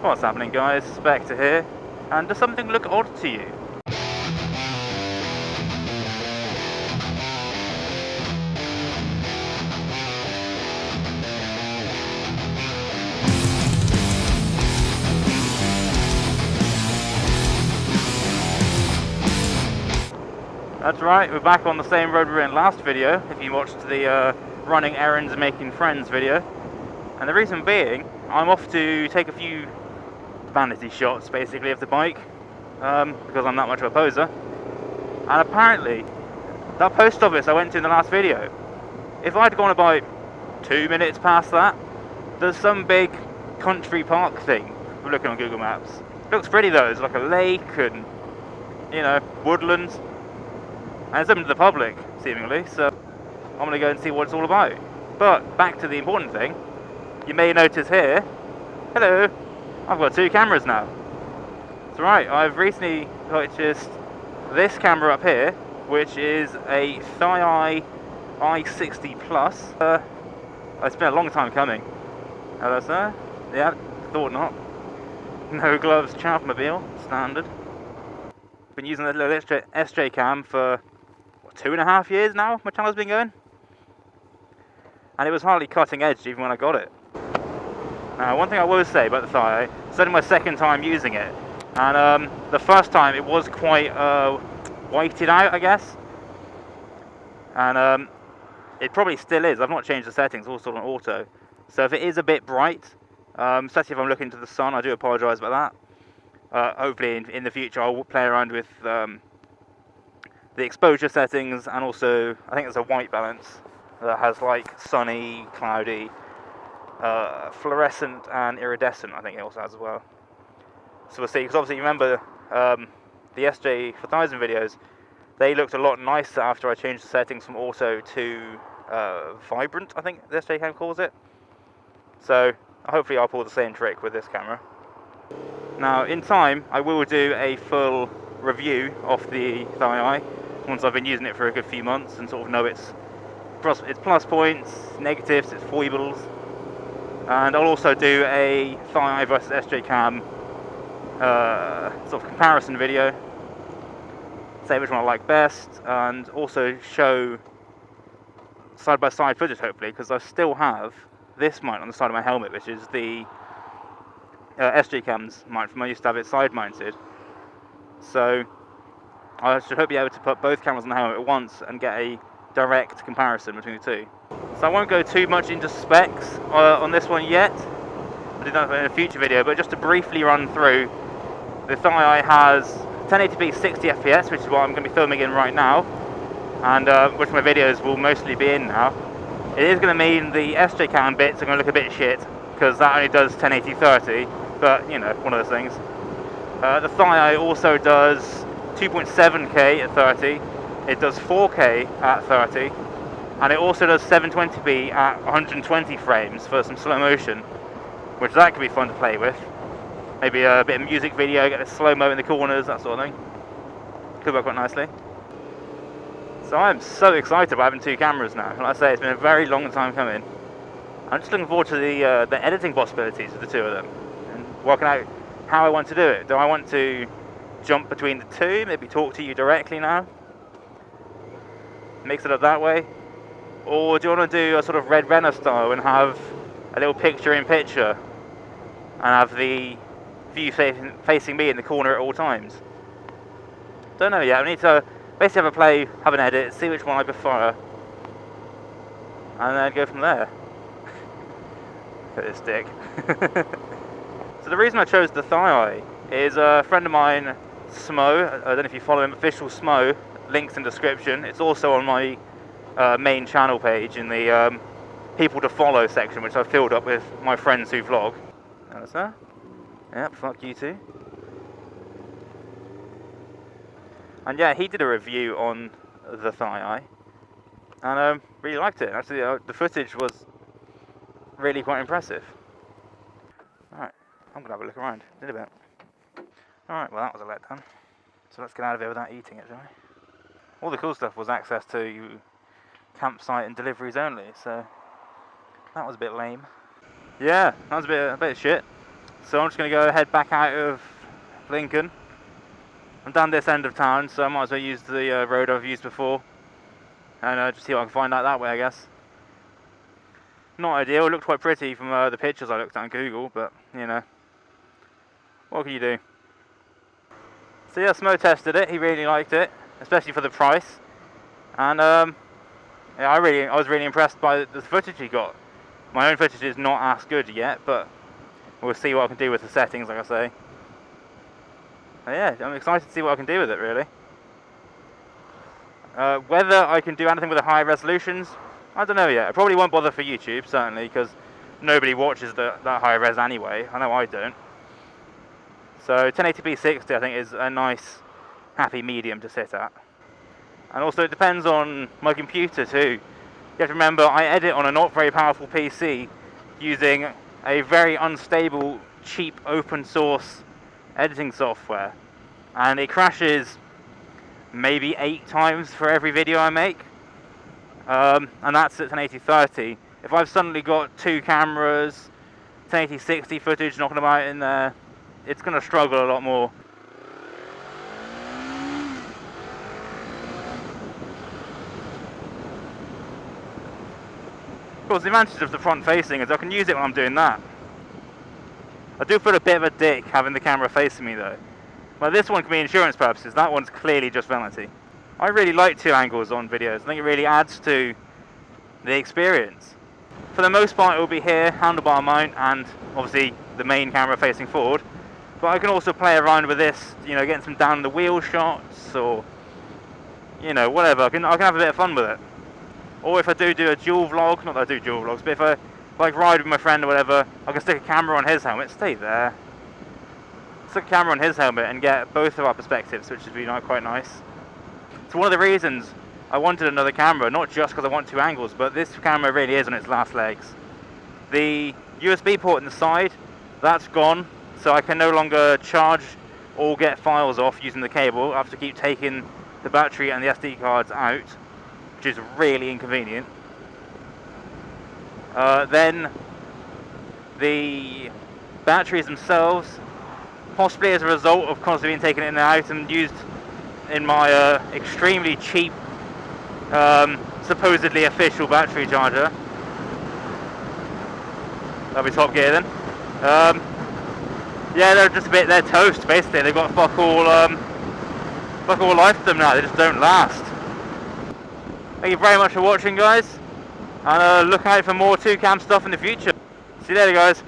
What's happening, guys? Spectre here. And does something look odd to you? That's right, we're back on the same road we were in last video, if you watched the running errands and making friends video. And the reason being, I'm off to take a few vanity shots, basically, of the bike, because I'm that much of a poser. And apparently, that post office I went to in the last video, if I'd gone about 2 minutes past that, there's some big country park thing. We're looking on Google Maps. Looks pretty though, it's like a lake and, you know, woodlands. And it's open to the public, seemingly, so I'm going to go and see what it's all about. But, back to the important thing, you may notice here, hello, I've got 2 cameras now. That's right, I've recently purchased this camera up here, which is a Thai i60 Plus. It's been a long time coming. Hello sir, yeah, thought not. No gloves, Charpmobile, standard. Been using the little SJ cam for 2.5 years now, my channel's been going. And it was hardly cutting edge even when I got it. Now, one thing I will say about the Thai, it's only my second time using it. And the first time it was quite whited out, I guess. And it probably still is. I've not changed the settings, all sort of on auto. So if it is a bit bright, especially if I'm looking to the sun, I do apologise about that. Hopefully in the future I'll play around with the exposure settings, and also I think there's a white balance that has like sunny, cloudy, fluorescent and iridescent. I think it also has as well. So we'll see, because obviously you remember the SJ4000 videos, they looked a lot nicer after I changed the settings from auto to vibrant, I think the SJ cam calls it. So hopefully I'll pull the same trick with this camera. Now in time I will do a full review of the Thai once I've been using it for a good few months and sort of know its plus points, negatives, its foibles. And I'll also do a Thai versus SJ cam sort of comparison video, say which one I like best, and also show side-by-side footage hopefully, because I still have this mount on the side of my helmet, which is the SJ cam's mount from when I used to have it side mounted. So I should hope be able to put both cameras on the helmet at once and get a direct comparison between the two. So I won't go too much into specs on this one yet. I'll do that in a future video, but just to briefly run through, the Thai has 1080p 60 FPS, which is what I'm going to be filming in right now, and which my videos will mostly be in now. It is going to mean the SJ cam bits are going to look a bit shit, because that only does 1080 30, but you know, one of those things. The Thai also does 2.7K at 30, it does 4K at 30, and it also does 720p at 120 frames for some slow motion, which that could be fun to play with. Maybe a bit of music video, get the slow-mo in the corners, that sort of thing. Could work quite nicely. So I'm so excited about having 2 cameras now. Like I say, it's been a very long time coming. I'm just looking forward to the editing possibilities of the 2 of them, and working out how I want to do it. Do I want to jump between the 2, maybe talk to you directly now, mix it up that way? Or do you want to do a sort of Red Renner style and have a little picture-in-picture and have the view facing me in the corner at all times? Don't know yet. I need to basically have a play, have an edit, see which one I prefer, and then go from there. Look at this dick. So the reason I chose the Thai is a friend of mine, Smo, I don't know if you follow him, official Smo, links in description. It's also on my main channel page in the people to follow section, which I've filled up with my friends who vlog. That's that. Yep, fuck you too. And yeah, he did a review on the Thai, and really liked it. Actually, the footage was really quite impressive. Alright, I'm going to have a look around in a bit. Alright, well that was a letdown. So let's get out of here without eating it, shall we? All the cool stuff was access to campsite and deliveries only, so that was a bit lame. Yeah, that was a bit of shit. So I'm just going to go head back out of Lincoln. I'm down this end of town, so I might as well use the road I've used before. And just see what I can find out that way, I guess. Not ideal, it looked quite pretty from the pictures I looked at on Google, but, you know. What can you do? So yeah, Smo tested it, he really liked it, especially for the price. And yeah, I was really impressed by the footage he got. My own footage is not as good yet, but we'll see what I can do with the settings, like I say. But yeah, I'm excited to see what I can do with it, really. Whether I can do anything with the higher resolutions, I don't know yet. I probably won't bother for YouTube, certainly, because nobody watches that high res anyway. I know I don't. So 1080p 60, I think, is a nice, happy medium to sit at. And also it depends on my computer too. You have to remember, I edit on a not very powerful PC using a very unstable, cheap, open source editing software. And it crashes maybe 8 times for every video I make. And that's at 1080-30. If I've suddenly got 2 cameras, 1080-60 footage knocking about in there, it's going to struggle a lot more. Of course, the advantage of the front facing is I can use it when I'm doing that. I do feel a bit of a dick having the camera facing me though. But this one can be insurance purposes, that one's clearly just vanity. I really like 2 angles on videos, I think it really adds to the experience. For the most part it will be here, handlebar mount, and obviously the main camera facing forward. But I can also play around with this, you know, getting some down the wheel shots, or, you know, whatever. I can have a bit of fun with it. Or if I do a dual vlog, not that I do dual vlogs, but if I like ride with my friend or whatever, I can stick a camera on his helmet, stay there. Stick a camera on his helmet and get both of our perspectives, which would be quite nice. So one of the reasons I wanted another camera, not just because I want 2 angles, but this camera really is on its last legs. The USB port in the side, that's gone. So I can no longer charge or get files off using the cable. I have to keep taking the battery and the SD cards out, which is really inconvenient. Then the batteries themselves, possibly as a result of constantly being taken in and out and used in my extremely cheap, supposedly official battery charger. That'll be top gear then. Yeah, they're toast basically. They've got fuck all life to them now. They just don't last. Thank you very much for watching, guys, and look out for more 2-cam stuff in the future. See you later, guys.